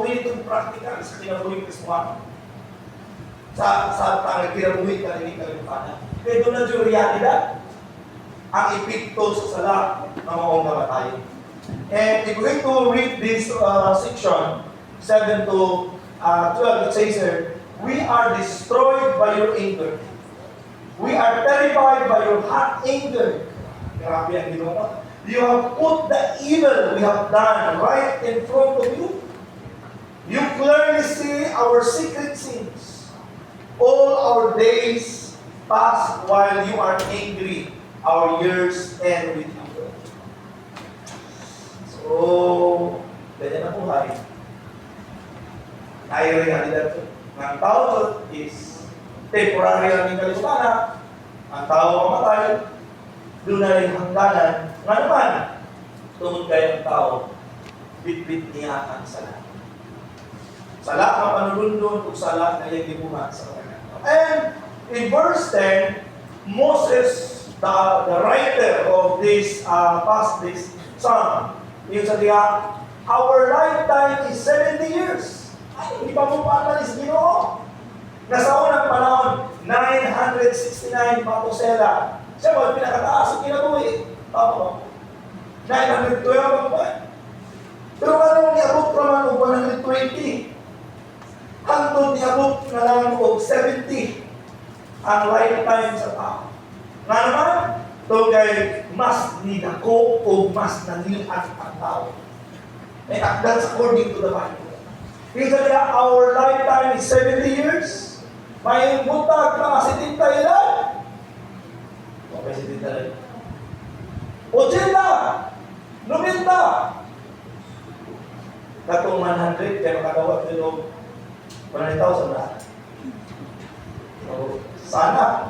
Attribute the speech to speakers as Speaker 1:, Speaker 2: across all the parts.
Speaker 1: we need to practical sa kinabuhi Kristo sa kinabuhi kalinig kalimutan. Kaya doon na yung realidad, ang epekto sa sala ng mga namatayan. And if we're going to read this section, 7 to 12, it says here, we are destroyed by your anger. We are terrified by your hot anger. Grabe ang ginawa. You have put the evil we have done right in front of you. You clearly see our secret sins. All our days pass while you are angry. Our years end with you. So, ganyan ang buhay. Ay realidad ito. Ang tao is temporary lang yung kalimutan. Ang tao mamatay, doon na rin hangganan. Nga naman, tungod kayo ang tao, bitbit niya ang sala. Sala ang panulundon kung sala na yung gibuhat sa kanya. And in verse 10, Moses, the writer of this this psalm, yung sabi nga, our lifetime is 70 years. Ay, hindi pa mo paanalis Ginoo. Nasa unang panahon, 969 Matosela. Siya ba, pinakataas ang kinabuhi? Tama ba? 912 ang buwan. Pero anong niabot naman o 120? Hangtod niabot na lang o 70 ang lifetime sa tao. Nga naman, ito kay mas nidako o mas nanilihan ang tao. And that's according to the Bible. Kasi niya, our lifetime is 70 years. May butag na 70 ilan? Okay, 70 ilan. 80! 90! Katong 100, kaya makatawag nyo 100,000 na. So, sana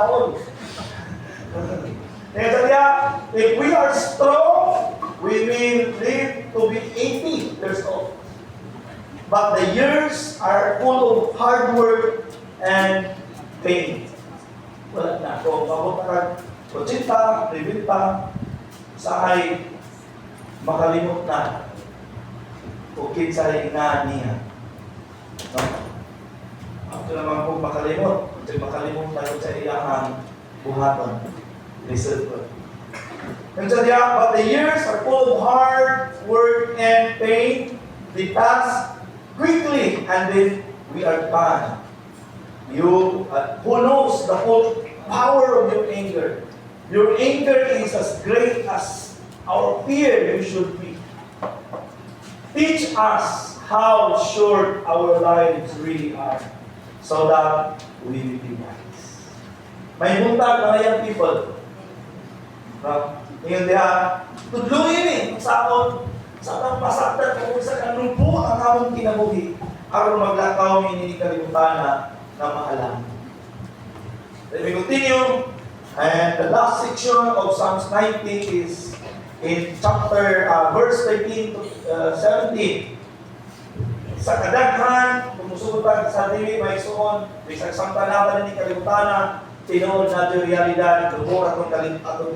Speaker 1: all. Kaya sabi niya, if we are strong, we will live to be 80 years old. But the years are full of hard work and pain. Wala na. Kung mabutakag, 80, 90, sahay makalimot na. O kinsay na niya. No? Ako naman kung makalimot. Kung makalimot na kung sa iyahang buhaton. Listen to it. And so, yeah, but the years are full of hard work and pain. They pass quickly, and then we are gone. You, who knows the whole power of your anger? Your anger is as great as our fear you should be. Teach us how short our lives really are, so that we will be wise. May buntag na yung people. Ngayon diya, tudluin eh, kung saan pasaktan kung sa kanumpo ang among kinabuhi, aron maglakaw ni kalimutan na maalam. Let me continue. And the last section of Psalms 90 is in chapter, verse 13 to 17. Sa kadaghan, kumusutan sa dili, may suon, bisag samtanapan ni kalimutan tinuod na yung realidad, lumor atong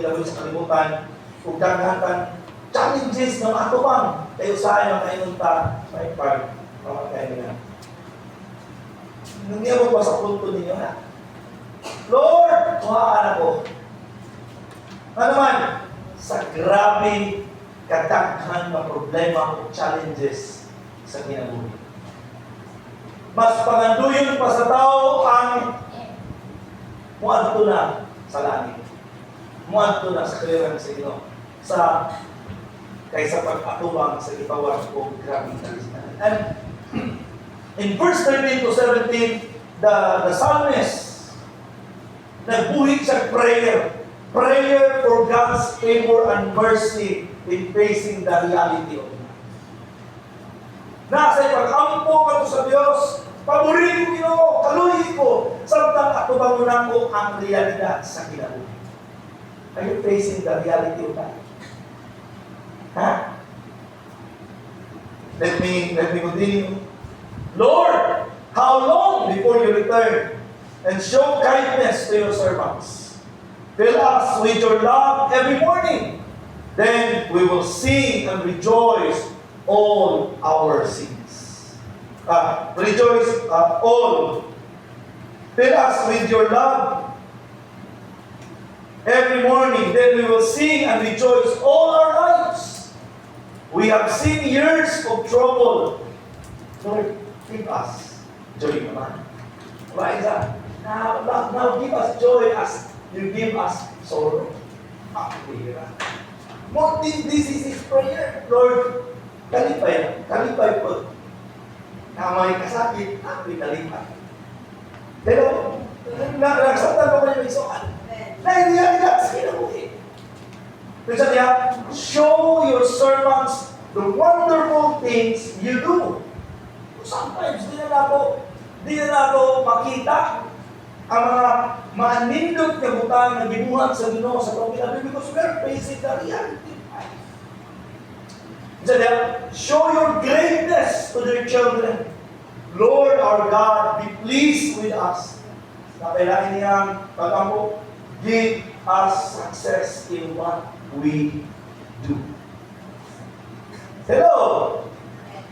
Speaker 1: kinabuhi sa kalimutan, kung daghan challenges ng ato bang kayo sa ayon ang kainunta may pag kayo nila. Hindi mo ba sa punto ninyo na? Lord, kuhaan ako. Ano naman? Sa grabe kadaghan na problema o challenges sa kinabuhi. Mas panganduyon pa sa tao ang muadto na sa langit. Muadto na sa kaliran sa Ginoo. Sa kaysa pag-atubang sa itawag o grabe kalisman. And in verse 13 to 17, the psalmist nagbuhig sa prayer for God's favor and mercy in facing the reality of life. Nasa pag-ampo ka sa Diyos, paborin ko Ginoo, kaluhi ko, samtang atubang mo na ko ang realidad sa kinabuhi. Are you facing the reality of life? Huh? Let me continue. Lord, how long before you return and show kindness to your servants? Fill us with your love every morning. Then we will sing and rejoice all our sins. Rejoice all. Fill us with your love every morning. Then we will sing and rejoice all our lives. We have seen years of trouble. Lord, give us joy naman. Why is that? Now give us joy as you give us sorrow. This is his prayer. Lord, kalipay po. Na may kasakit, ako'y kalipay. Pero, nagsaktan ko kayo may sukan. Nahihiyan nila sa kinabuhi. Kasi niya, show your servants the wonderful things you do. Sometimes, di na nato makita ang mga manindot na butang na gibuhat sa Ginoo sa pamilya because we are facing the reality. Kasi niya, show your greatness to their children. Lord our God, be pleased with us. Napailain niyang pag-ampo, give us success in what we do. Hello!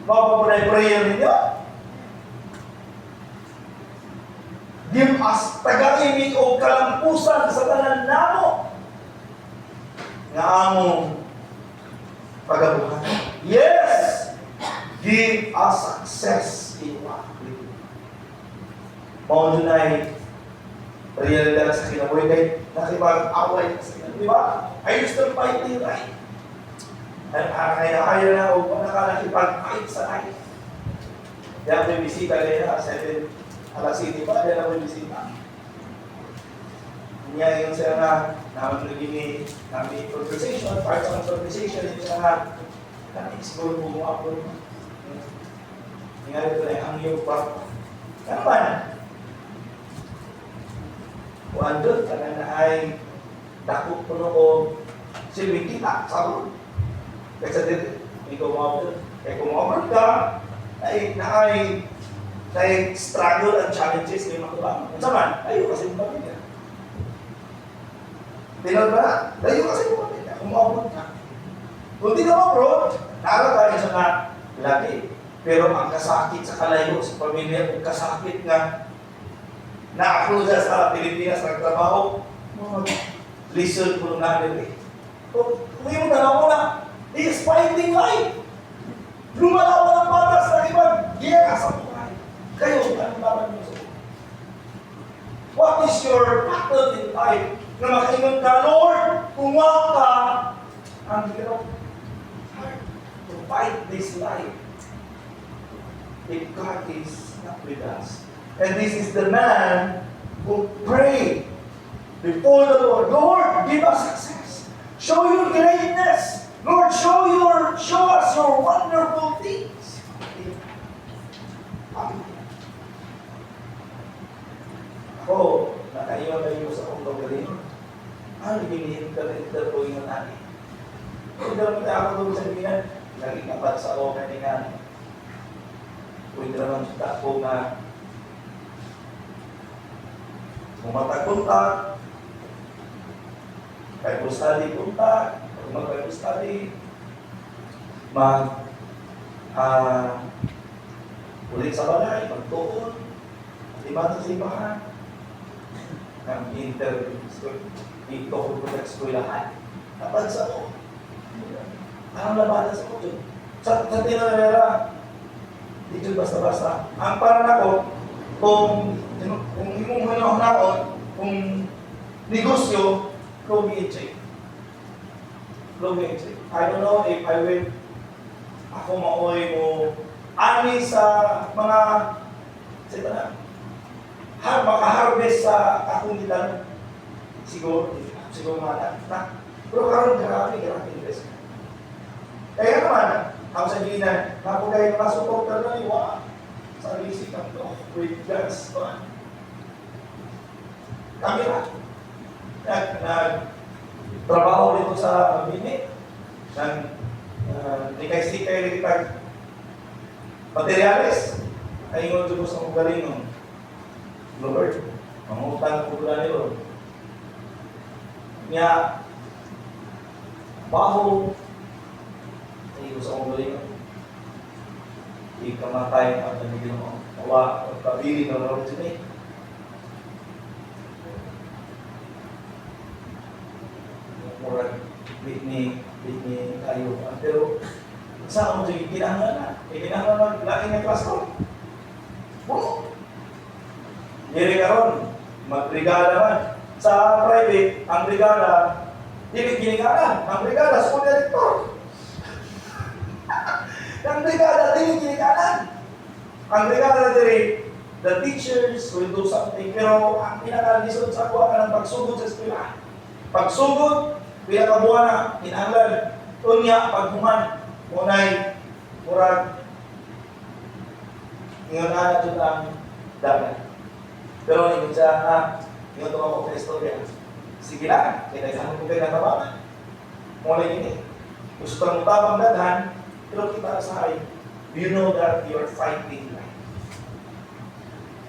Speaker 1: Mapapunay prayer ninyo? Give us tagaimi o kalampusan sa tanan namo nga among pagabuhat. Yes! Give us success in what we do. Mao dunay realidad sa kinabuhi kay nakipag-away sa kinabuhi. Di ba? I used to fight the right. Ayaw na o nakakipag-fight sa right. Kaya may bisita kayo na 7 alas 7 pa, kaya na may bisita. Niya yung siya na naman naging kami conversation, parts of conversation, yung siya na explore mo ako. Nangyari ito na ang iyong part. Ano ba na? Kung andun, kana na ay dakot puno ko silbing kita sa ulo. Kasi dito, kaya kumawag ka, ay struggle and challenges na yung makabang. At saman, ayaw kasi mo pamilya. Tinod ba? Ayaw kasi mo pamilya. Kumawag ka. Kung di naman bro, naala tayo sa na lagi. Pero ang kasakit sa kalayo sa pamilya, ang kasakit na na-accruza sa Pilipinas nagtrabaho, listen po natin eh. Kung yung dalawa na, he is fighting life. Lumalawan ang batas na ibang sa buhay. Kayo, anong laban mo sa buhay? What is your battle in life? Na makaingon ka, Lord, kumawa ka ang hirap hard to fight this life. If God is not with us. And this is the man who prayed before the Lord, Lord, give us success. Show your greatness. Lord, show us your wonderful things. Ako, nakaiwan kayo sa akong pagaling. Ano ginihintay ko yung natin? Kung dapat ako doon sa binan, naging kapat sa ako kanina. Kung naman kita ko na matag-punta, Bible study punta, mag-Bible study, ulit sa balay, magtuon, liman sa simbahan, ng-interview, dito ko po sa eskwelahan, dapat sa ako. Ang labanan sa ako. Sa tinanera, dito basta-basta. Ang parang ako, kung imong hanahon, kung negosyo, low check. I don't know if I will ako maoy mo ani sa mga maka-harvest sa akong gitan siguro mana na pero karon grabe investment kaya naman ako sa ginan ako kayo masuporta na ni wa sa lisik ang to with God's fun kami trabaho dito sa Bini nikay-sikay rin materialis ay ingon dito sa mga galing ng Lord mangutang ko pula ni Lord niya baho ay ko sa mga galing ikamatay ang Ginoo. Awa, pagpabili ng Lord today. Murag, Whitney kayo. Pero, saan mo dyan kinahanglan na? Kinahanglan na laki ng classroom. Oo. Diri karon, magbrigada man. Sa private, ang brigada, dili ginikanan. Ang brigada, school director. Ang brigada, dili ginikanan. Ang brigada diri, the teachers will do something. Pero ang pinaka-lisod sa kuha ka ng pagsugod sa eskwela. Pagsugod, pinakabuha na, kinahanglan. Unya, paghuman, munay, murag, ingon na ito ang dagat. Pero ingon siya, ingon ito ako sa istorya. Sige lang, kinaisahan ko kayo ng tabangan. Mula yun gusto kang tabang daghan, pero kita sa ay, you know that you are fighting life.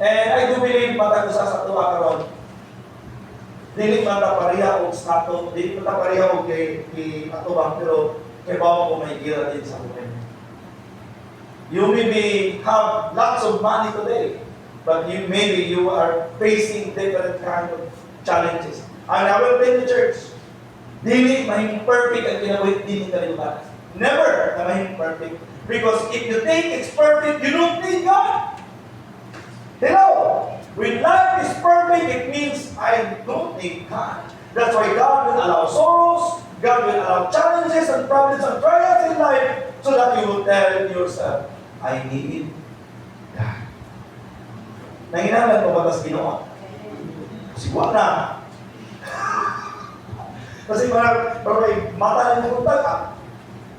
Speaker 1: And I do believe, matag sa tuwa karon, dili man ta pareha og stato, dili man ta pareha og kay atubang, pero kay bawo ko may gira din sa buhay. You maybe have lots of money today, but maybe you are facing different kind of challenges. And I will tell the church, dili mahing perfect ang kinabuhi din ng kalibutan. Never na mahing perfect. Because if you think it's perfect, you don't need God. Hello? When life is perfect, it means I don't need God. That's why God will allow sorrows, God will allow challenges and problems and trials in life so that you will tell yourself, I need God. Nanginahanglan mo ba tas Ginoo? Sigwa na. Kasi parang mata ng mga taga.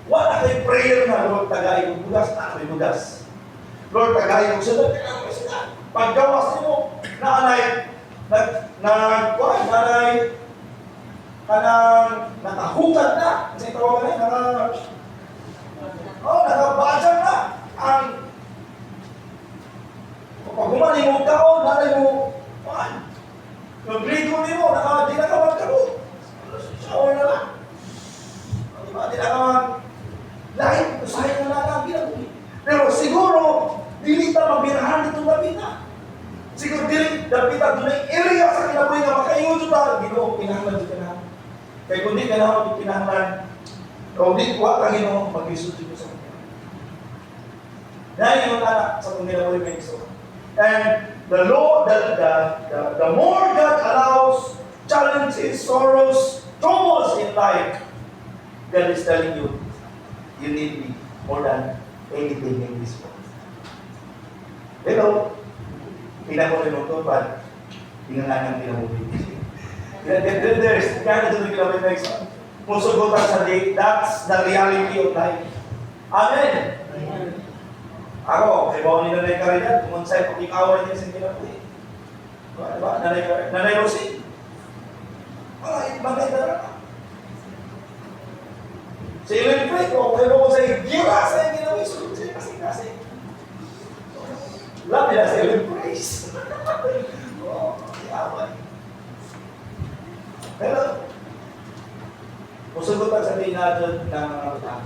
Speaker 1: Wala kay prayer na, Lord, tagay kong bugas, ako'y bugas. Lord, tagay kong sunod, kailangan ko sunod. Paggawas mo, naanay, nakahukad na. Kasi tawagan na, nakabadyan na. Ang pag humani mo kaon, nanay mo, yung grade mo, di na ka magkaroon. Shower na lang. Diba, di na ka lahit, usahin na lang ang ginagawa. Pero siguro, dili ta mabirahan itong lapita. Siguro dili, lapita doon ang area sa kinabuhi nga makaingon ito ta. Ginoo, pinahanglan ito na. Kaya kung di ka na pinahanglan, o di kuha ka Ginoo, mag-isod dito sa mga. Yan yung anak sa kung kinabuhi may iso. And the Lord, the more God allows challenges, sorrows, troubles in life, God is telling you, you need me more than anything in this world. Hello? Pinamuli mo ito, but pinanganang pinamuli. There's kind of the next one. Musugutan sa day, that's the reality of life. Amen? Amen. Ako, kay bawa ni Nanay Caridad, kumunsay pag-ikawa niya sa kinapuli. Diba? Nanay Rosie. Maganda na. Sa ilang break, kaya mo sa gira sa yung ginawa, sulod siya kasi. Love nila sa ilang praise. Yaman. Pero, musugutan sa din natin ng mga utang.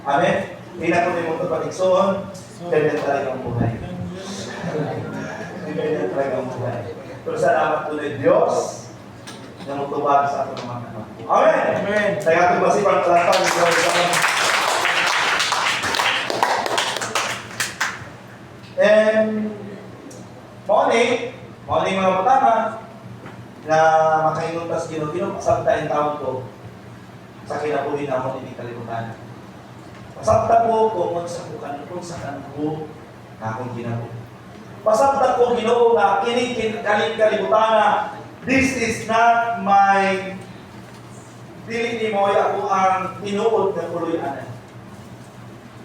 Speaker 1: Amen? Hindi na po din mo ito patiksoon, ganyan talagang buhay. Ganyan talagang buhay. Pero salamat po ng Diyos na magtubag sa ating mga anak. Amen! Amen! Sa ating masipang talatan, and morning mga patama na makainuntas Ginoo, pasabta yung tawag ko sa kinabuhi namon hindi kalimutan. Pasabta ko kung magsakukan ko sa kanko na akong Ginoo. Pasabta ko Ginoo na kalimutan na this is not my dili ni mo ako ang tinuod na kuluyanan.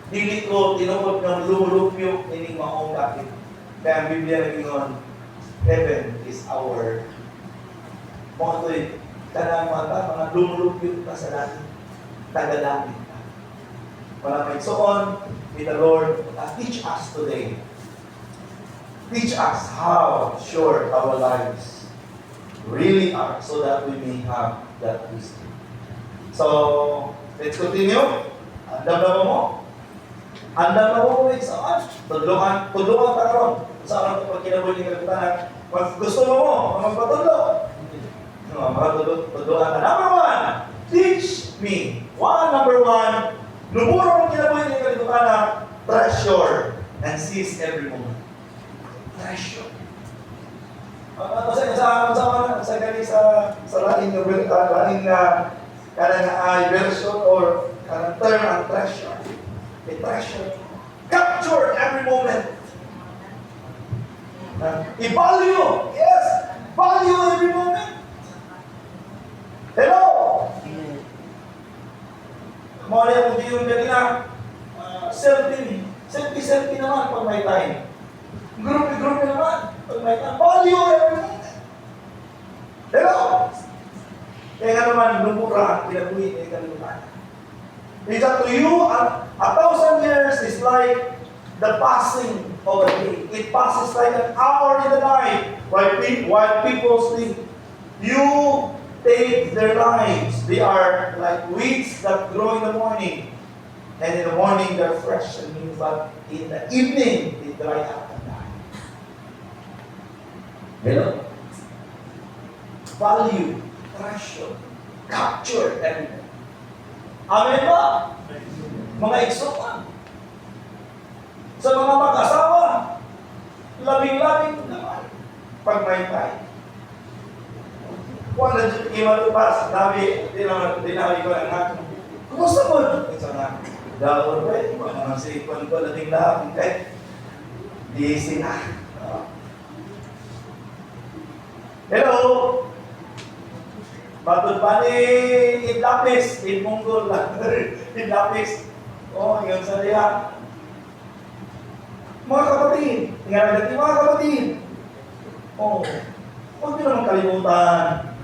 Speaker 1: Dili ko tinuod ng lumulupyo ining maong kapit. Kaya ang Biblia nag-ingon, heaven is our mga to'y kanang mga lumulupyo pa sa dati. Tagalangit na. Malamay. So on, with the Lord, teach us today. Teach us how short our lives really are so that we may have that wisdom. So, let's continue. Damdaman mo. Andang mabubuhay sa an. Tudlokan ta karon. Sa aron pag kinabuhi ni kalibutan. Pag gusto mo magpatudlo. No, magpatudloan ka. Number one, teach me. Number one, lumuro ang kinabuhi ni kalibutan, treasure and seize every moment. Treasure. Sa laing version or term ang treasure. A treasure. Capture every moment. I-value. Yes. Value every moment. Hello. Mali ako di yung kanina. Selfie naman pag may time. Group naman pag may time. Value every moment. Hello. Kaya nga naman, lumura, kinabuhi, kalimutan. It's up to you, 1,000 years is like the passing of a day. It passes like an hour in the night while people sleep. You take their lives. They are like weeds that grow in the morning. And in the morning, they're fresh and new, but in the evening, they dry up and die. Hello? Value, treasure, capture everything. Amen ba? Mga igsukan. Sa mga mag-asawa, labing-labing naman. Pag may time. Kung na dyan imalupas, dinawi ko lang natin. Kumusta mo? Ito na. Dawar ba eh? Kung naman si Ikon ko, labing-labing kahit di sina. Hello? Batod pa ni Idlapis, Idmunggol lang. Idlapis. Yun sa liya. Mga kapatid, tingnan natin mga kapatid. Huwag nyo naman kalimutan.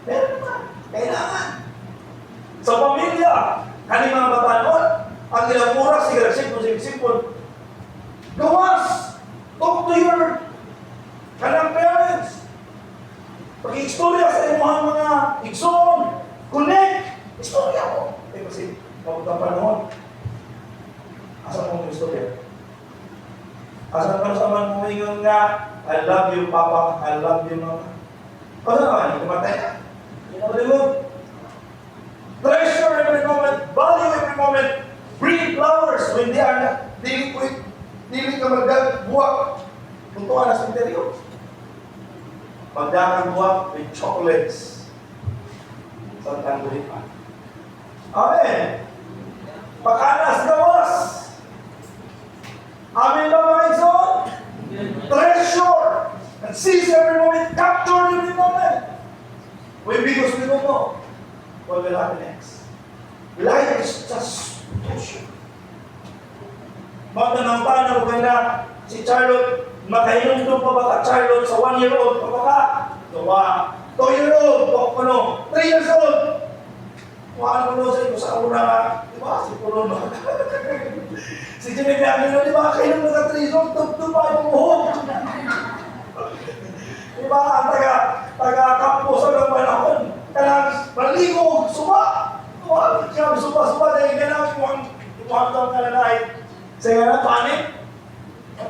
Speaker 1: Meron naman, kailangan. Sa pamilya, kani mga batanon, ang ilang oras, sigarsipon. Gawas! Talk to your kanang parents. Pag-i-istorya sa inyong mga igsoon, connect, istorya ko. Kasi, pagkang panahon, asan mo yung istorya? Asan mo sa man mo yung nga, I love you, Papa, I love you, Mama. Asan naman, kumatay ka? Hindi treasure every moment, value every moment, bring flowers when they are not, dili ka magbuwak. Tuntuan na sa interior. Magdamang buwak with chocolates sa tangguripan. Amen. Pakanas gawas. Amen ba mga igsoon? Treasure and seize every moment, capture every moment. Because we don't know what will happen next. Life is just treasure. Magtanong-tanong na maganda si Charlotte. Makahinom doon pa ba ka, Charlotte, sa 1-year-old pa ba ka? 2-year-old, 3 years old. Ano sa ito sa una nga, di ba? Si Puno no. Si Jimmy Pianino, di ba? Kahinom na ka 3 years old, pa yung buhok. Di ba? Ang taga-kampo sa mga panahon. Kailangan maligo, suba. Suba, dahil kailangan kumuhang ka na lahat. Sige na, panik.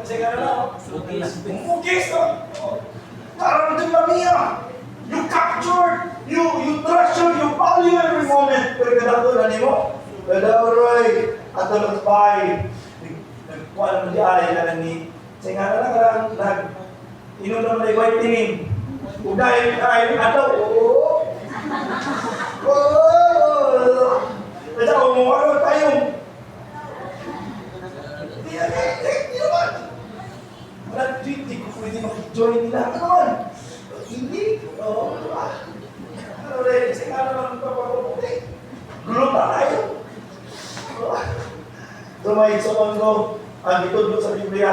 Speaker 1: Sige na, mukis na. Parang ito kamiya. You captured, you treasure, you value every moment. Pero kadato na mo. Kadato, Roy. At the spy. Nagkuha naman di ay na ni. Sige na lang, inom naman ay white tinim. Kung dahil ataw, Kasi umuha tayo. Hindi naman. Hindi ko pwede makik-join nila. Ano naman? Hindi. Ano rin? Kasi nga naman papaputi. Gulo pa tayo. Sumayin ko, ang itudlo sa Biblia,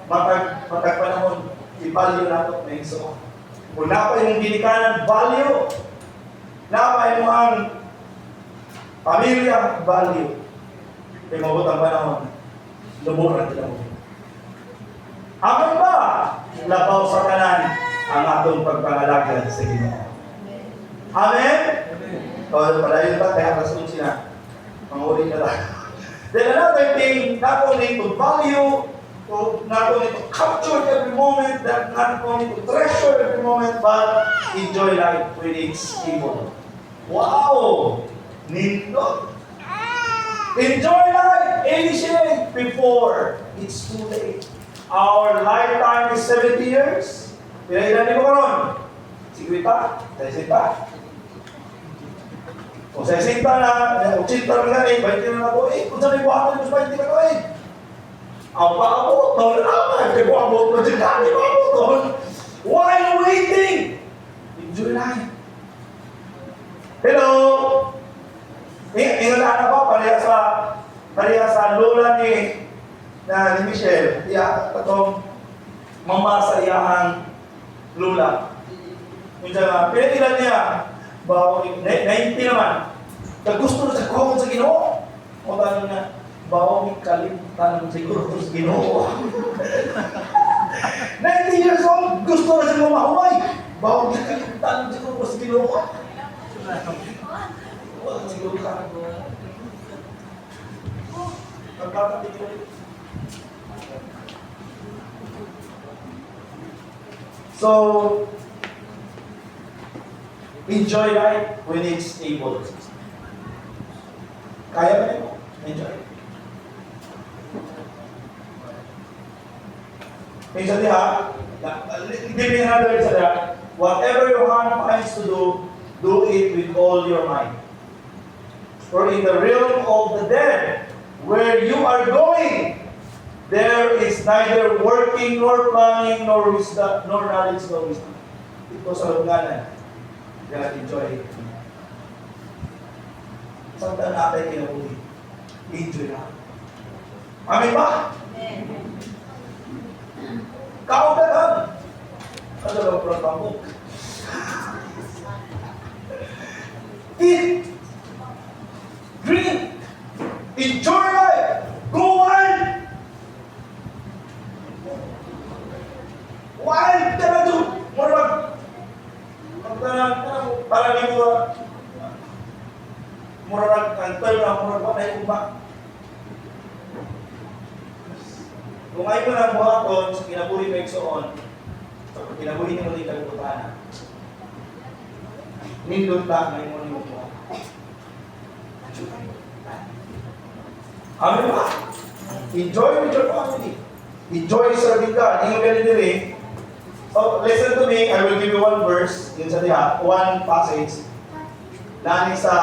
Speaker 1: matagpanahon, i-value nato na yung suko. Kung napay mong ginikanan, value. Napay mo ang pamilya, value. Kaya mabutang panahon, lumuran sila mo. Amen ba? Labaw sa kanan ang atong pagpangalagad sa Ginoo. Amen? O, pala yun ba? Kaya kasunod sila. Manguli na lang. Then another thing, not only to value, not only to capture every moment, not only to treasure every moment, but enjoy life when it's evil. Wow! Nindot! Enjoy life, initiate before it's too late. Our lifetime is 70 years. Pinailan mo karon? 50? 60? O 60 na, 80 na nga eh, 20 na ako eh. Kung saan may buhaton yung 20 na ako eh. Ang paabot, tol naman. May buhabot mo dyan kami, paabot, tol. While waiting, enjoy life. Hello! Ingat na ba? Pareha sa lola ni Michelle. Iya, katong mamasayahang lola. Minsan nga, pinatilan niya, bawo, 90 naman. Gusto na sa kuha sa Ginoo. O tanong na, bawo, may kalimtan siguro sa Ginoo. 90 years old, gusto na siya mamahumay. Bawo, may kalimtan siguro sa Ginoo. Siguro ka. So, enjoy life when it's able. Kaya ba nito? Enjoy. Minsan diha, give me another sa diha. Whatever your hand finds to do it with all your might. For in the realm of the dead, where you are going, there is neither working nor planning nor wisdom, nor knowledge nor wisdom. Ito sa lunganan. Kaya enjoy it. Samtang natin kinahuli. Enjoy na. Amin ba? Kaugalan. Ano lang protambok? Eat. Drink. Enjoy life. Go wild. Wild ka na doon. Para di mo murag kantel na murag na iba. Kung ay mo na buhaton sa kinabuhi mo iksoon, kinabuhi mo rin kalibutan. Nindot lang na mo ni mo. Amen ba? Enjoy with your family. Enjoy serving God. Hindi ka nila eh. So, listen to me. I will give you one verse. Yun sa diha. One passage. Nani sa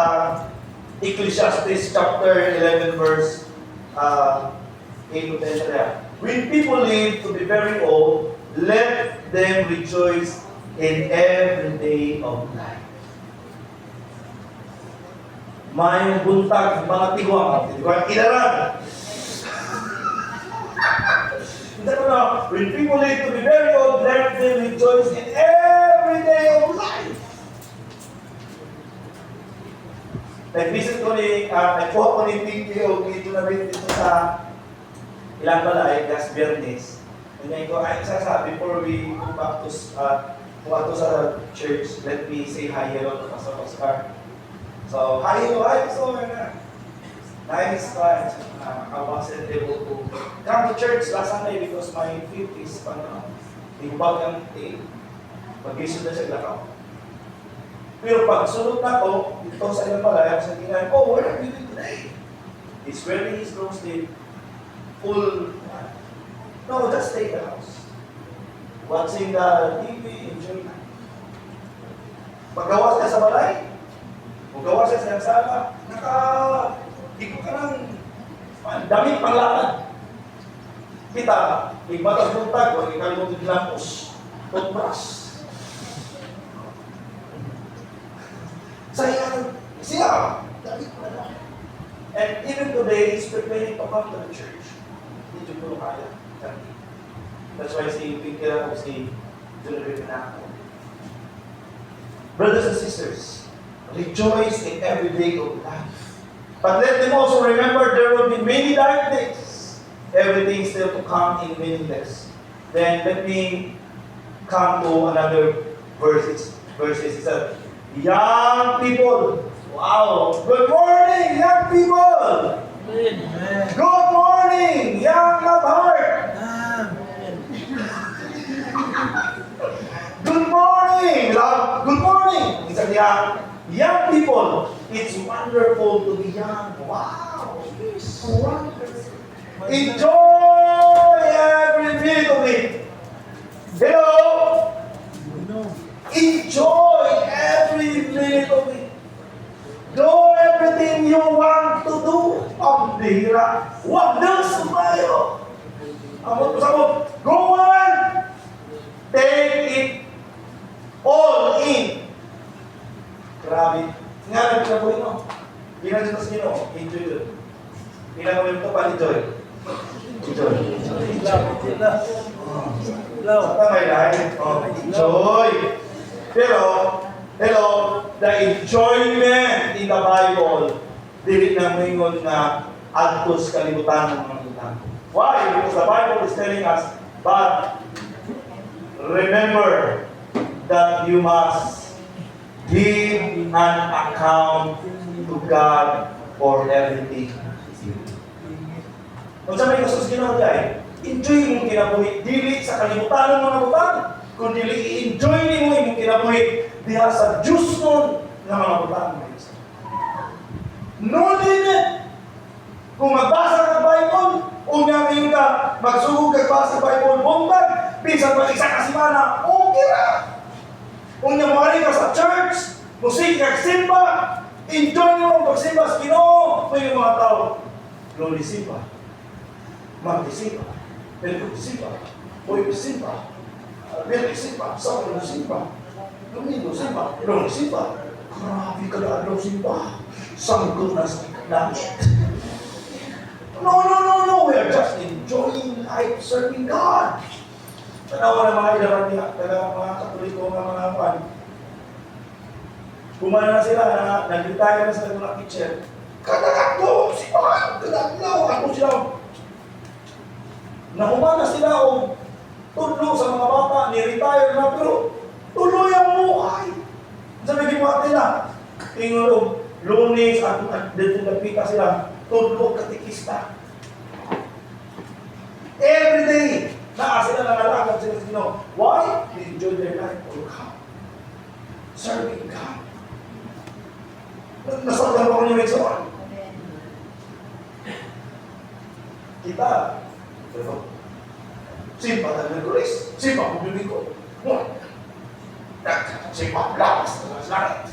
Speaker 1: Ecclesiastes chapter 11 verse 8 to 10 sa diha. When people live to be very old, let them rejoice in every day of life. May buntag, mga tigwang, inaran. When people live to be very old, let them rejoice in every day of life. Nag-visit ko nagkuha ko ni PTO dito na rin dito sa ilang balay, last Biyernes. And then ko, before we go back to sa church, let me say hi hello to Pastor Oscar. So, hi hello, so nice time. I wasn't able to come to church last Sunday because my feet is ibag ang tail. Pag-isod na siya lakaw. Pero pag sunod na ko, dito sa ilang balay, sa tingnan, oh, where are you doing today? He's wearing his long sleeve, full. No, just stay in the house. Watching the TV, enjoy na. Paggawas ka sa balay, gawas ka sa sala, ikaw ka ng daming panglakad. Kita, igmatag buntag, huwag ikalimutin glampos, toothbrush. Siya, daming panglakad. And even today, he's preparing to come to the church. Hindi ko kaya. That's why si Pinker o si Julio na ako. Brothers and sisters, rejoice in every day of life. But let them also remember there will be many dark days. Everything still to come in meaningless. Then let me come to another verses. It says, young people. Wow. Good morning, young people. Good morning, young at heart. Good morning, love. Good morning. Isa niya, young people, it's wonderful to be young. Wow. It's wonderful. Enjoy every minute of it. Hello? Enjoy every minute of it. Do everything you want to do. Ang bihira. Huwag na sumayo. Amot sa mo. Go on. Take it all in. Grabe. Nga na pinabuhin mo. Ginagin sa sino. Enjoy yun. Pinabuhin mo pa, enjoy. Enjoy. Saka may lahat. Enjoy. Pero, hello, the enjoyment in the Bible, dili na mingon na adtos kalibutan ng mga utang. Why? Because the Bible is telling us, but remember that you must give an account to God for everything. Kung sa may kasus ginawa dahil, enjoy mong kinabuhi, dili sa kalibutan ng mga utang, kung dili i-enjoy ni mo yung kinabuhi, diha sa Diyos nun ng mga utang. No limit! Kung magbasa ng Bible, unyaming ka, magsugod kagbasa ng Bible, bumbag, bisan pa isa kasimana, okay ra. Unyamari ka sa church, musik kagsimba, enjoy nyo ang pagsimba sa Ginoo, may mga tao, Loli simba, magdisimba, Simba, Boy simba, Billy simba, Samuel simba, Domingo simba, Loli simba. Grabe ka na ano simba, sanggol na sa langit. No. We are just enjoying life, serving God. Tanawa ng mga ilaran niya, mga Katoliko, mga pan. Kumana na sila, nag-retire na sila ng teacher. Kadagagdo, si Pan, kadaglaw, ako sila. Nahumana sila o tudlo sa mga bata, ni-retire na, pero tuloy ang buhay. Sabi gibuhat nila, tingulong, Lunes, at dito nagpita sila, tudlo katikista. Every day, sila nangalakad sila sa Ginoo. Why? They enjoy their life for God. Serving God. Nasabi ba ko niyo may sawan? Kita, simpa na Merkulis, simpa po Domingo. Simpa, lakas na langit.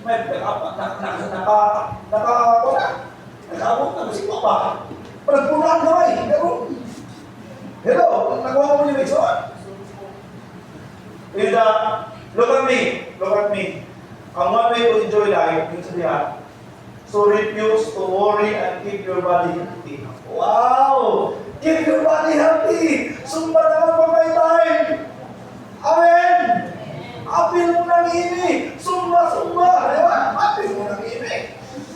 Speaker 1: May nakaabot na simpa pa. Pagpunaan na ay, hello, nagawa mo niyo may sawan? Look at me. Ang one way to enjoy life, yung sabihan, so refuse to worry and keep your body healthy. Wow! Keep your body healthy! Sumba naman pa may time! Amen! Apil mo ng ini! Sumba! Diba? Apil mo ng ini!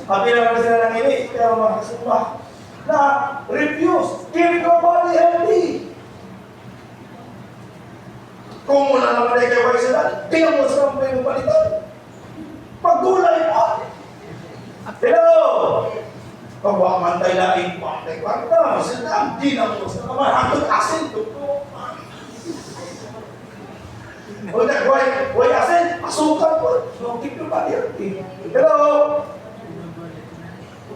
Speaker 1: Apil naman sila ng ini, pero makasumba. Na, refuse! Keep your body healthy! Kung muna naman ay kayo sila, tingnan mo sa mga palitan. Pagulay mo! Hello! Pagwa man tayo laing pantay pagka, masandang, di na mo sa naman, hanggang asin, tuto. O nagway asin, asukan po. No, keep your body healthy. Hello!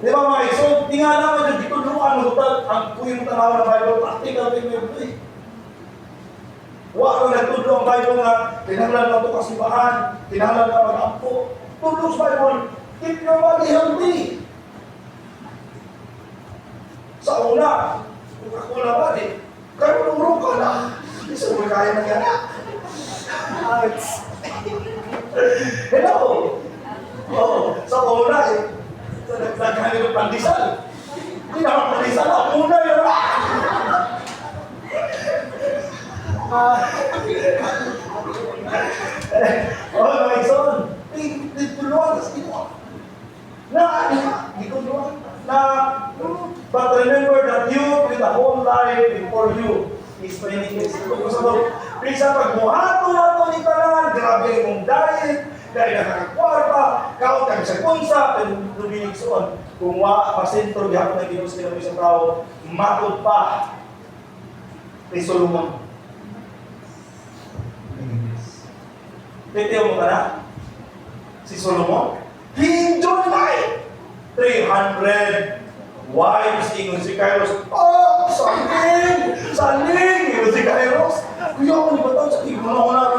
Speaker 1: Di ba mga iso, tingnan naman yung dituluan mo, ang kuyong tanawa ng Bible, practical din mo yun. Huwag kang nagtudlo ang Bible nga, tinanglan lang ito kasibahan, tinanglan ka mag-ampo. Tudlo sa Bible, keep your body healthy. Sa una, kung ako na body, kayo nung ka na. Isa mo kaya na yan. Hello! Sa una nagkakalit ng pandesal. Hindi naman pandesal, ako una yun. My son, dituluan sa Ginoo. Dituluan. But remember that you with the whole life before you is training is. Bisa pagbuhato na ito ni Tanan, grabe yung diet, dahil nakakakwarta, kaot kami sa kunsa, pero luminig soon. kung pasentro gihapon na Ginoo sa isang tao, matod pa ni Solomon. Titiyo mo ka na? Si Solomon, he enjoyed life. 300 wives, ingon si Kairos. Oh, saling! Saling! Ingon si Kairos. Kuya ako ni Batang, sa tigong na ako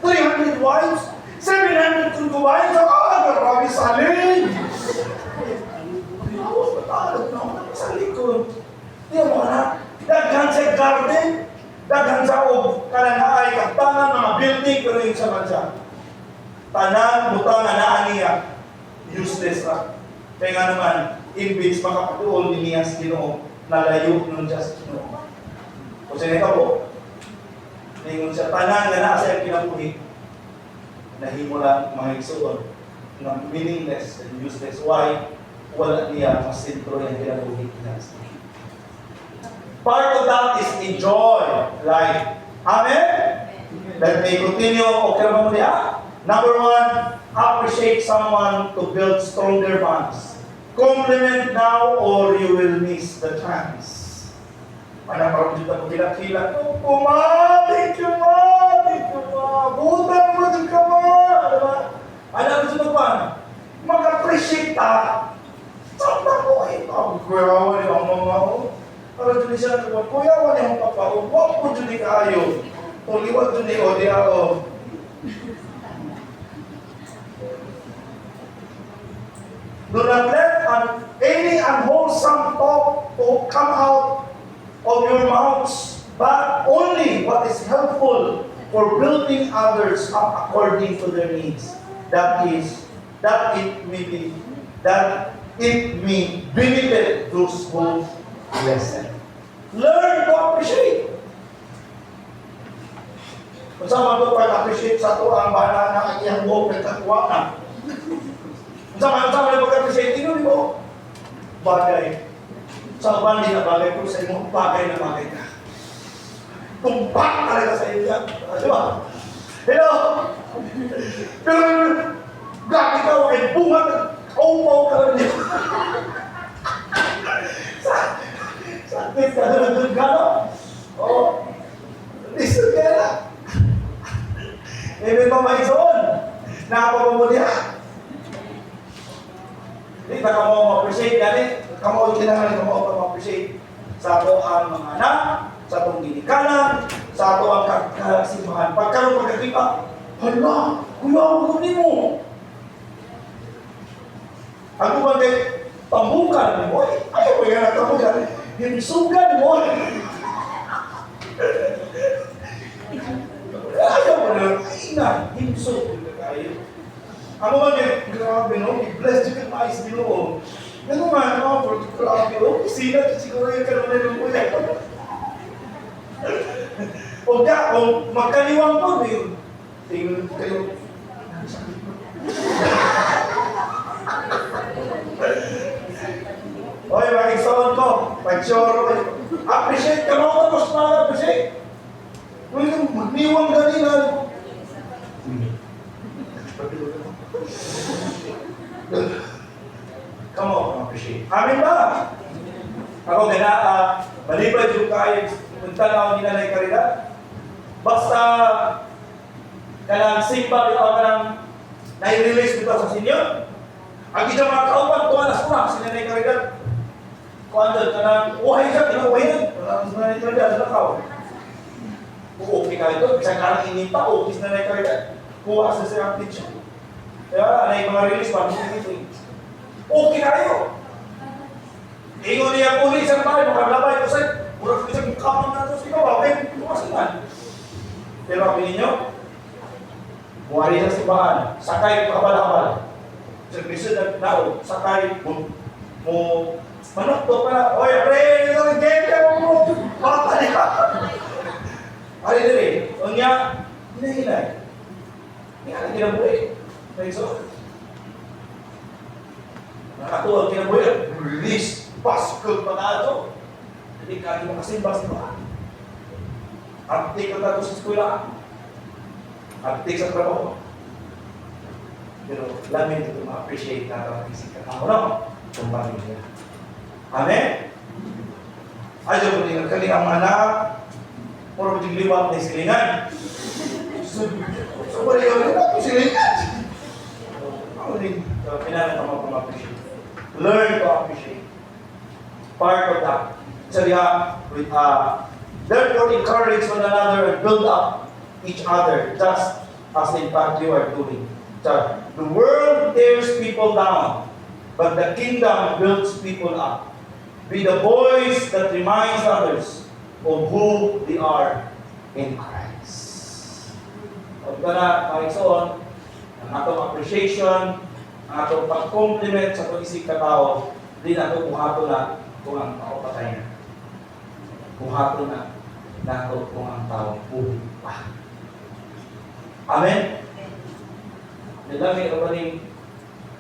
Speaker 1: 300 wives, 700 concubines. Grabe saling! Awas matalog na ako sa likod. Tiyo mo ka na? Daghan sa garden, daghan sa kananaay, kaptangan, mga building, pero yung sa mansa. Tanan, butang, anaan niya, useless na. Kaya nga naman, imbis makapatuon ni Niyas Ginoo, nalayo ng Diyos Ginoo. O sinita po, ningon siya, tanan nga naa siya kinabuhi, nahimo lang mga igsuon, na meaningless and useless. Why? Wala niya mas sentro yung kinabuhi niya. Part of that is enjoy life. Amen? Let me continue. Okay naman mo niya? Number 1, appreciate someone to build stronger bonds. Compliment now or you will miss the chance. Mana parang dito ko kilak-kilak. Thank you, ma. Butan mo dyan ka, ma. Diba? Alam mo dito pa, mag-appreciate ta. Saan ko ito? Kuya, wala yung mga ako. Para dyan siya, kuya, wala yung papa. Huwag mo dyan kayo. Tuliwag dyan o di ako. Do not let any unwholesome talk to come out of your mouths, but only what is helpful for building others up according to their needs. That it may benefit those who listen. Learn to appreciate. Kung saan mo pag-appreciate sa ito, ang bala na iyang buhok nagkatuwa na. Sama-sama na pag-appreciate, tinuloy mo. Bagay. Sa bandi na bagay ko sa inyo, bagay na bagay ka. Tumpak talaga sa inyo yan. Di ba? Hello? Pero, grabe ka, ay bunga, kaupaw ka lang niyo. Sakit ka doon ka, no? Oo. Listen ka na. Even pa maisoon. Nakapapamulya. Hindi ba ka mo ma-appreciate gani? Kamo kailangan ka mo ma-appreciate sa ato ang mga anak, sa atong ginikanan, sa ato ang kasimbahan. Pagkaroon pagkakita, hala, kuya ako ni mo. Ako ba kay pambukan mo? Ayaw ko yan ang pambukan. Himsugan mo. Ayaw ko na. Ay na, himsug. Ano man yung grabe, no? I-bless yung mais Ginoo. Ano man, no? Grabe, no? Sila, siguro yung kanunay ng kuya. O ka, kung magkaliwang po, tingin kayo. Oy, makiksaon ko. Pag-sure, appreciate ka mo, tapos na-appreciate. Magniwang ganina. Come on, appreciate. Amin ba? Ako gana, malipad yung kayo, punta na ako nila na karidad. Basta, kanang simba, ito kanang nai-release dito sa sinyo. Ang kita mga kaupan, kuha na suna, sila na karidad. Kuha doon, kanang uhay siya, kinuhay yan. Kanang sila na karidad, nakaw. Okay ka ito, isang kanang ininta, okay sila na karidad. Kuha sa siya ang picture. Kaya, na yung mga release, paano ito? Okay kayo. Ingon niya po isang tayo, makaglabay ko sa'yo. Murag ko isang kamang na ito sa ikaw, okay, lumasingan. Pero ang ninyo, buwari sa simbahan, sakay kabal-habal. Sa Kristo na nao, sakay mo manok to pala. Oy, pre, ito ang game mo. Bata niya. Ari diri, o niya, hinay-hinay. Hindi ka na kinabuhi. So, nakatuwa kinabuhi, release, paskul pa na ito. Hindi ka di makasimba-simba. Aktik ka tato sa eskwela. Aktik sa trabaho. Pero lamin ito ma-appreciate na ang isip ka. Ano? ng pamilya. Amen? Ay, dyan po din nagkaling ang anak, puro liwat na silingan. So, wala yun, silingan. Kailangan ka mag-appreciate. Learn to appreciate. Part of that. So, therefore, encourage one another and build up each other, just as in fact you are doing. So, the world tears people down, but the kingdom builds people up. Be the voice that reminds others of who they are in Christ. Huwag ka na, Panginoon, ang atong appreciation, ang atong pag-compliment sa pag-isip ka tao, di na ito buhato na kung ang tao patay na. Buhato na ito kung ang tao buhay pa. Amen? Nilami ito pa rin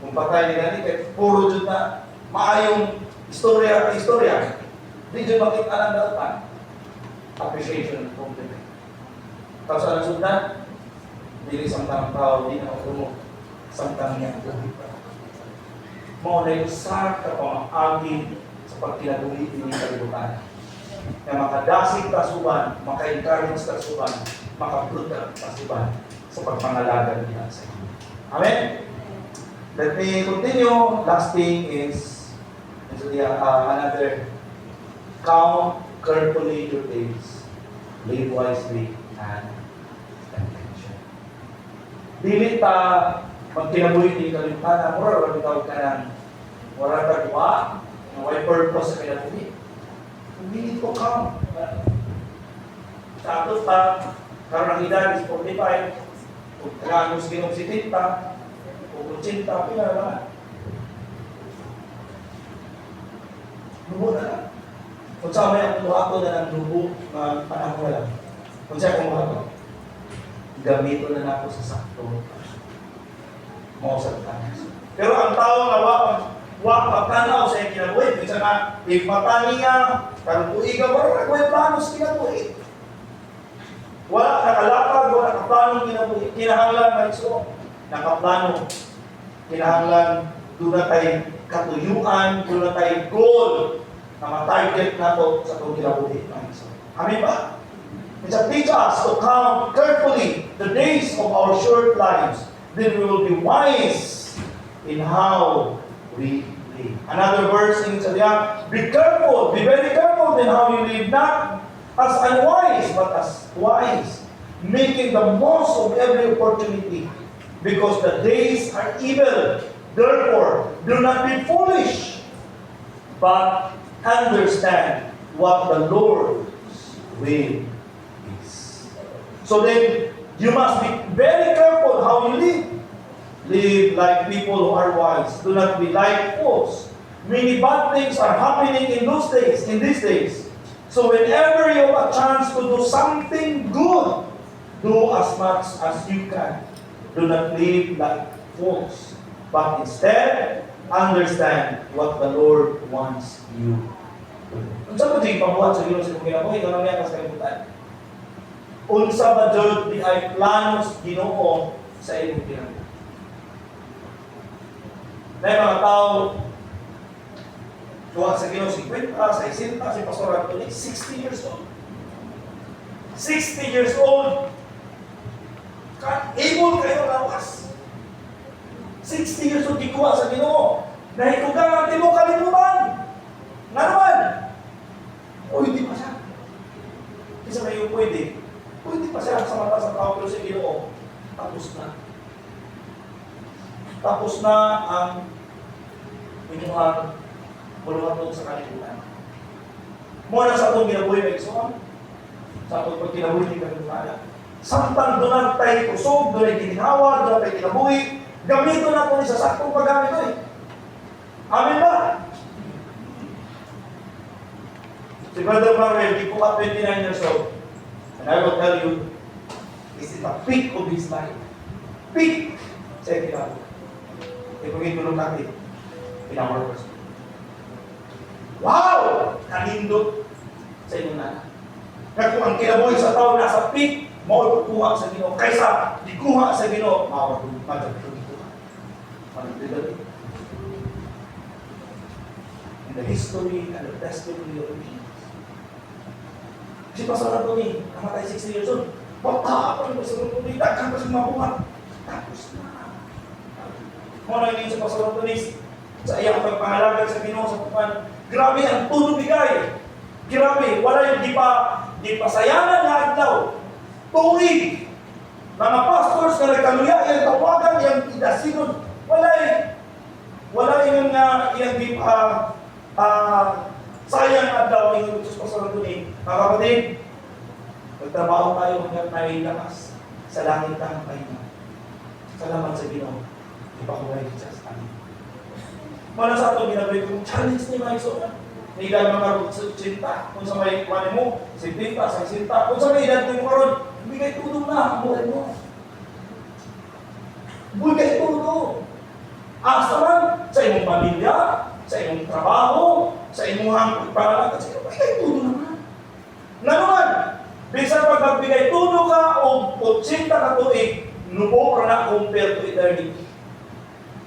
Speaker 1: kung patay nila ni kahit puro dyan na maayong istorya at istorya. Di dyan makita ng datan. Appreciation and compliment. Tapos ang sundan, dili samtang tao, di na ako samtang niya buhay pa. Mauna yung sa kapamahagi sa pagkinabuhi ng kalibutan. Na makadasig kasuban, maka-encourage kasuban, maka-brutal kasuban sa pagpangalaga niya sa inyo. Amen? Let me continue. Last thing is another count carefully your days, live wisely, and attention. Dili ta magkinabuhi ni kalibutan, mura wala tawag ka ng wala tagwa, na may purpose sa kinabuhi. Hindi ko count. Sa atos pa, karoon ang edad is 45, kung kagamos ginom si Tita, kung 80, pila na. Lubo na lang. Kung saan may ang luhato na ng lubo, panahon na lang. Kung saan kung luhato, gamito na ako sa sakto. Mausap ka. Pero ang tao na pagtanaw sa iyong kinabuhi, minsan na, if matani niya, karong tuiga, wala na plano sa kinabuhi. Wala nakalakad, wala nakaplanong kinabuhi. Kinahanglan na iso. Nakaplano. Kinahanglan, doon na tayo katuyuan, doon na tayo goal na ma-target na ito sa itong kinabuhi. Amen ba? It's a teach us to count carefully the days of our short lives. Then we will be wise in how we live. Another verse in Isaiah, be careful, be very careful in how you live, not as unwise, but as wise, making the most of every opportunity, because the days are evil. Therefore, do not be foolish, but understand what the Lord's will is. So then, you must be very careful how you live. Live like people who are wise. Do not be like fools. Many bad things are happening in these days. So whenever you have a chance to do something good, do as much as you can. Do not live like fools, but instead, understand what the Lord wants you to do. Unsa ba di pabuhat sa Ginoo sa kinabuhi kanang niya kas kalibutan? Unsa ba jud di ay planos Ginoo sa imong kinabuhi? May mga tao tuwa sa Ginoo 50, 60, si Pastor Anthony 60 years old. 60 years old. Able kayo lawas. 60 years old gikuha sa Ginoo. Nahitugan ang timo kalibutan. Nga naman. Pwede pa siya. Isa na yung pwede. Pwede pa siya sa mata sa tao, pero sa Ginoo, tapos na. Tapos na ang inyong bulungatong sa kalibutan. Muna sa itong ginabuhi may isuan. Sa itong pagkinabuhi ng kalibutan. Samtang doon tayo kusog, doon ay ginhawa, doon tayo kinabuhi. Gamito na ito sa saktong paggamit ito eh. Amen ba? Si Brother Marvel, he po at 29 years old. And I will tell you, this is the peak of his life. Peak! Check it out. Ipagin tulong natin. In our person. Wow! Kanindot sa inyo na. Kaya kung ang kinabuhi sa tao nasa peak, mao kuha sa Ginoo kaysa di kuha sa Ginoo, mao magdudugtong. in the history and the testimony of Jesus. Si Pastor Anthony, namatay 60 years old. Pagkakapal mo sa Anthony, daghan pa siya mabuhat. Tapos na. Muna yun sa Pastor Anthony, sa iyang pagpangalaga sa Ginoo sa Pupan. Grabe ang tulo bigay. Grabe, wala yung di pasayanan na adlaw. Tuig. Mga pastors na nagkaluya, yung tawagan, yung idasinon. Wala yung yung di pa sayang adlaw yung Diyos Pastor Anthony. Mga kapatid, magtrabaho tayo hanggang tayo lakas. Sa langit ang pahinga. Salamat sa Ginoo. Ipakuhay siya sa amin. Wala sa ito, ginagawin kong challenge ni Maiso. May edad mga sinta. Kung sa may kumanin mo, sintinta, sa sinta. Kung sa may edad mo karon, bigay tulong na ang buhay mo. Bigay tulong. Asa man, sa imong pamilya, sa imong trabaho, sa imong pangalaga, sa imong bigay tulong naman. Naman, bisan pag magbigay tulong ka o 80 ka tuig, nubo ka na compare to eternity.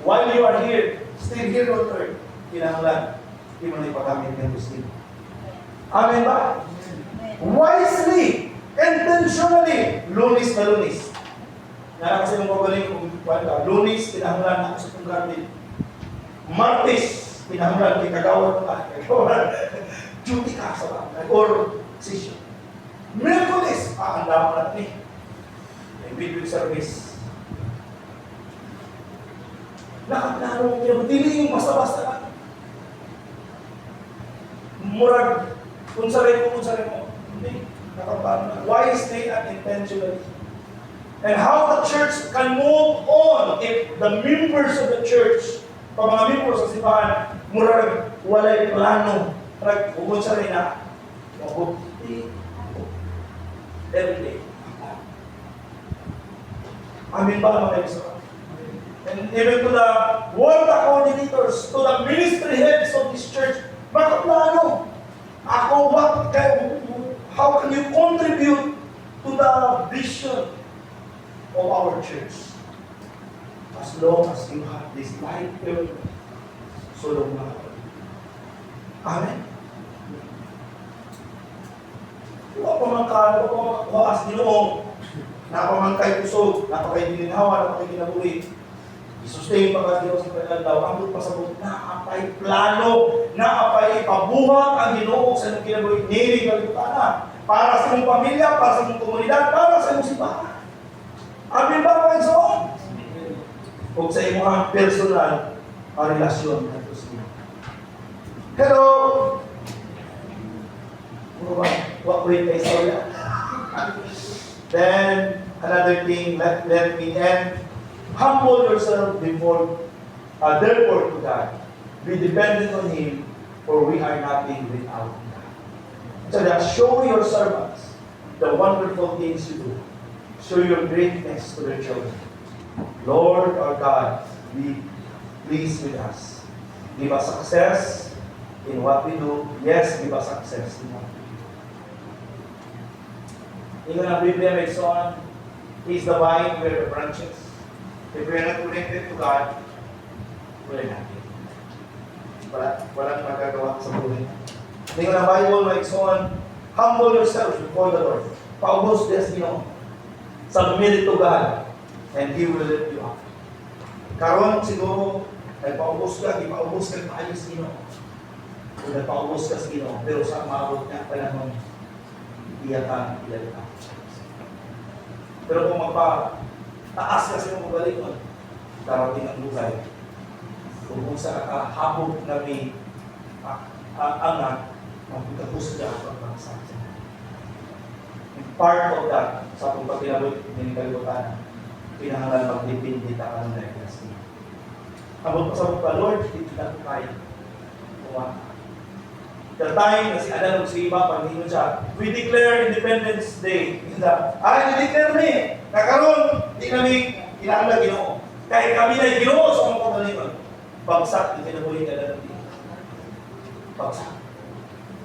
Speaker 1: While you are here, still here on earth, kinahanglan, hindi mo na ipagamit ng Gusto. Amen ba? Wisely, intentionally, lunis na lunis. Nara kasi nung pagaling kung lunis, kinahanglan na sa itong garden. Martes, kinahanglan, kagawad ka. Duty ka sa bagay. Or session. Merkulis, handa mo natin eh. Video service. Nakaplano mo, dili yung basta-basta ka. Murag, kung saray mo. Hindi, nakaplano na. Wisely and intentionally. And how the church can move on if the members of the church, pag mga members sa simbahan, murag, walay plano. Murag, huwag saray na. Every day. Amin ba mga kaibigan? And even to the world coordinators, to the ministry heads of this church, makaplano. How can you contribute to the vision of our church? As long as you have this light element, so long na. Amen? Huwag pa makakuha as Ginoo. Napamangkay kusog, napakay dininhawa, napakay ginabuhi. I-sustain pa ka Ginoo sa pagkakalaw. Ang pasabot na apay plano, na apay pabuhat ang Ginoo sa inyong kinabuhi. Nili kalipana. Para sa inyong pamilya, para sa inyong komunidad, para sa inyong simbahan. Amin ba mga igsoon? O sa inyong personal relasyon na ito sa inyo. Hello! What will I say? Then, another thing, let me end. Humble yourself therefore to God. Be dependent on Him, for we are nothing without God. So that show your servants the wonderful things you do. Show your greatness to their children. Lord our God, be pleased with us. Give us success in what we do. Yes, give us success in what we do. Even ang Biblia may son, He is the vine, we are the branches. If we are not connected to God, we're nothing. Walang magagawa sa buhay. Even ang Bible may son, humble yourself before the Lord. Paubos this, submit it to God, and He will lift you up. Karon siguro, nagpaubos ka, ipaubos ka maayos, kung nagpaubos ka sa pero sa maabot niya, panahon, iyakan. Pero kung magpa-taas kasi ng magaling, darating ang buhay. Kung sa habog na may angat, magpagkahusga ang pagpangsa. Part of that, sa kung pagkinabot, ninikalimutan, pinangalan magdipindi ka ng legacy. Abot pa sa mga Lord, hindi na tayo. The time na si Adan o si Iba, pag-ingon siya, we declare Independence Day. We declare ni, nakaroon, di kami kinahanglan Ginoo. Kahit kami na Ginoo sa mga pagkalingon. Bagsak, hindi kinabuhin ka na natin. Bagsak.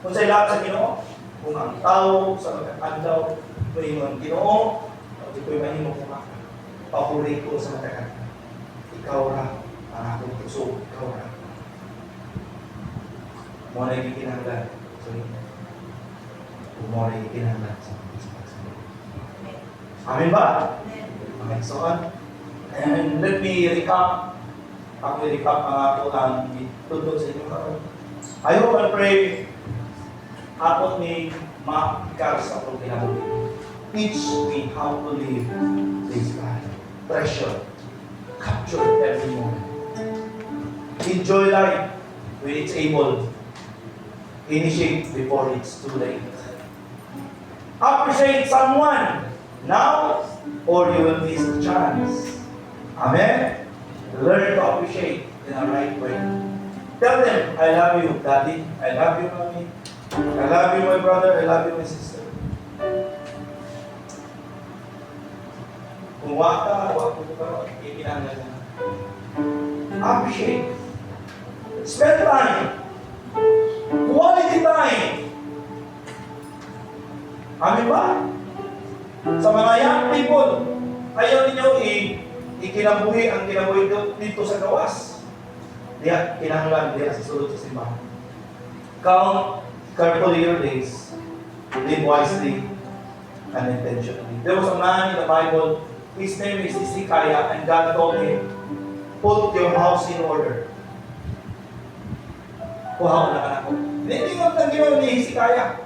Speaker 1: Kung sa'yo lahat sa Ginoo, kung ang tao sa magkakandaw, kung yung Ginoo, at ito'y mahimong kumaka. Papuri ko sa matakan. Ikaw ra, ang akong puso, ikaw ra. Mo na gikinahanglan. Sorry. Mo na gikinahanglan sa pagsunod. Amen ba? Amen. So, and let me recap. Ako i-recap ang ako ang itutod sa inyo karon. I hope and pray atot ni makikar sa atong kinabuhi. Teach me how to live this life. Treasure. Capture every moment. Enjoy life when it's able. Initiate before it's too late. Appreciate someone now or you will miss the chance. Amen? Learn to appreciate in a right way. Tell them, I love you, Daddy. I love you, Mommy. I love you, my brother. I love you, my sister. Kung waka ka, ikinanglan na. Appreciate. Spend time. Quality time. Amin ba? Sa mga young people, ayaw ninyo ikinabuhi ang kinabuhi dito sa gawas. Diya, kinahanglan diya sa sulod sa simbahan. Count carefully your days. Live wisely and intentionally. There was a man in the Bible, his name is Hezekiah, and God told him, put your house in order. Kuhaw na ka na ko. Hindi mo lang ginawa ni Hezekiah.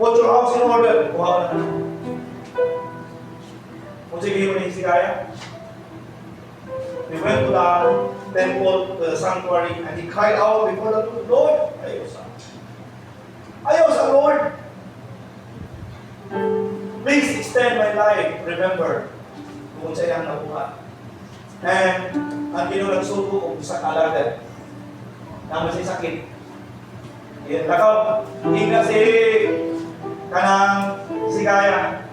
Speaker 1: Put your house in order. Kuhaw na ka na ko. Kung sige mo ni Hezekiah, he went to the temple, to the sanctuary, and he cried out before the Lord. Ayaw sa Lord. Please extend my life. Remember, kung sa iyang nabuhat. And ang kinulagsuko kung sa kalagad na masay sakit. Yan, lakaw, hinga si kanang Hezekiah.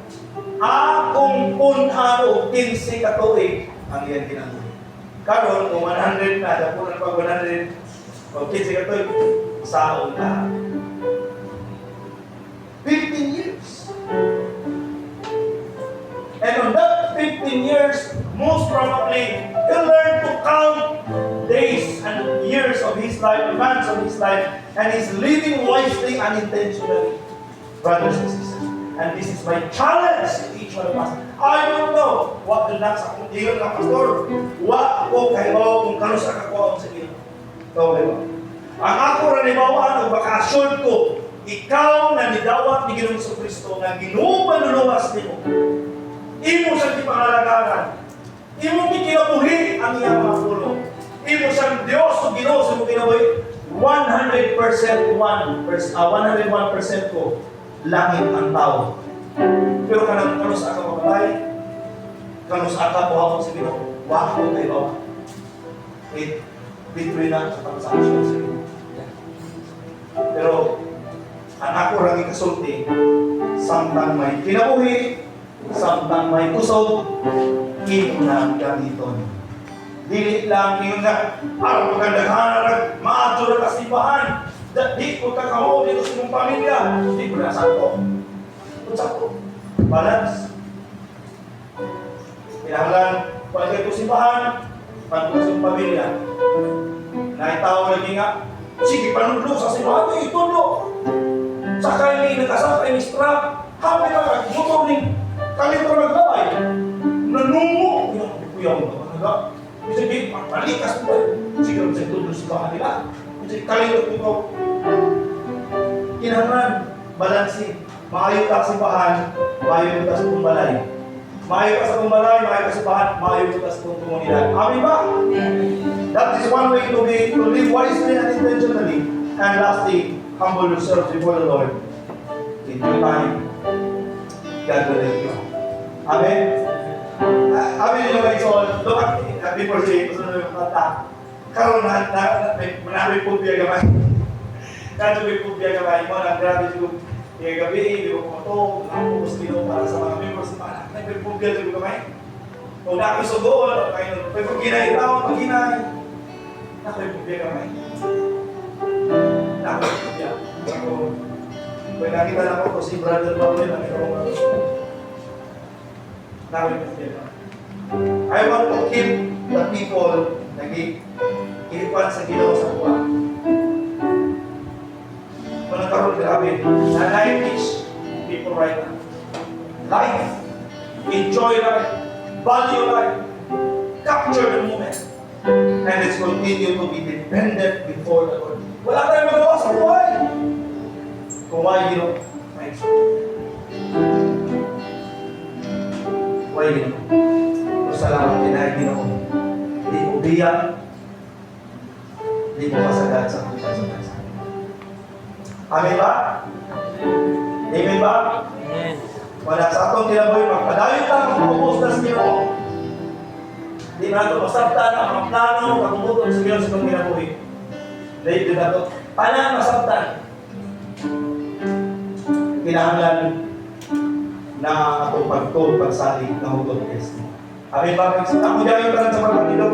Speaker 1: Akong punhan o 15 katuig ang iyan ginagawa. Karon kung 100 na, dapunan pag 100 o 15 katuig, saon na. 15 years. And on that 15 years, most probably, he'll learn to count days and years of his life, months of his life, and he's living wisely and intentionally, brothers and sisters. And this is my challenge to each one of us. I don't know what the next akong tingin ng pastor. Wa ako kahibaw kung kano sa kakuha sa iyo. So, diba? Ang ako ranibawaan, o baka assured ko, ikaw na nidawat ni Ginoong Kristo na ginuman-luwas nimo. Imo siyang ipangalagaran. Imo kinabuhi ang iyang mga pulong. Imo siyang Diyos o Ginoo sa imo kinabuhi. 100% 101% ko langit ang tao. Pero kano sa aka mamatay, kano sa aka buhaton sa Ginoo, wa ko kay bawa. Bitry na sa transaction sa Ginoo. Pero ang ako rang ikasulti, samtang may kinabuhi, samtang may kusog, ino na gamiton. Dili lang ino na, araw magandaghan, maadyo na kasimbahan. Di ko kakao dito sa mong pamilya. Di ko na sakto. Kung sakto. Balance. Kinahanglan, pagkaya ko simbahan, pagkaya sa pamilya. Naitaw lagi nga, sige, panudlo sa simbahan, itudlo. Sakay ni nakasakay ni strap, happy na motor ni kalito naglabay. Nanungo, kuyaw mo talaga. Sige, palikas mo ba? Sige, sa tudlo simbahan nila. Sige, kalito ko. Kinahanglan, balansin. Maayo ka sa simbahan, maayo ka sa pumbalay. Maayo ka sa pumbalay, maayo ka sa simbahan, maayo ka sa komunidad. Amin ba? That is one way to live wisely and intentionally. And lastly, humble yourself before the Lord. In due time, God will let you. Amen? Amen nyo guys, so look at before saying, gusto nyo yung kata. Karoon na, may pubya gamay. Kadto may pubya gamay mo, grabe siguro. Kaya gabi, di ko kumato, nakapupos dito para sa mga members na may pubya siguro gamay. Kung nakisugoon, may pagkinay tao, pagkinay. May pubya gamay. Nakapupya. Kaya nakita na ko si Brother Pablo na mayroong nakapupya gamay. I want to keep the people nag-iipan sa Ginoo sa buwan. karon grabe. Na-9-ish people right now. Life. Enjoy life. Value life. Capture the moment. And let's continue to be dependent before the Lord. Wala tayong magawa sa buhay. Kung why you don't find why you don't? Kung salamat kinahin Ginoo. Di mo biyak. Di mo masagad sa buhay sa bansa. Amen ba? Amen ba?
Speaker 2: Amen.
Speaker 1: Wala sa atong kinabuhi, magpadayon lang ang pag-ubos na sa Ginoo. Di na ito masabtan ang mga plano, pag-ubos sa Ginoo sa itong kinabuhi. Dahil din na ito, paano masabtan? Kinahanglan na atong pagsalig na hutong Kristo. Amen ba? Ako dahil ka lang sa mga kanilog.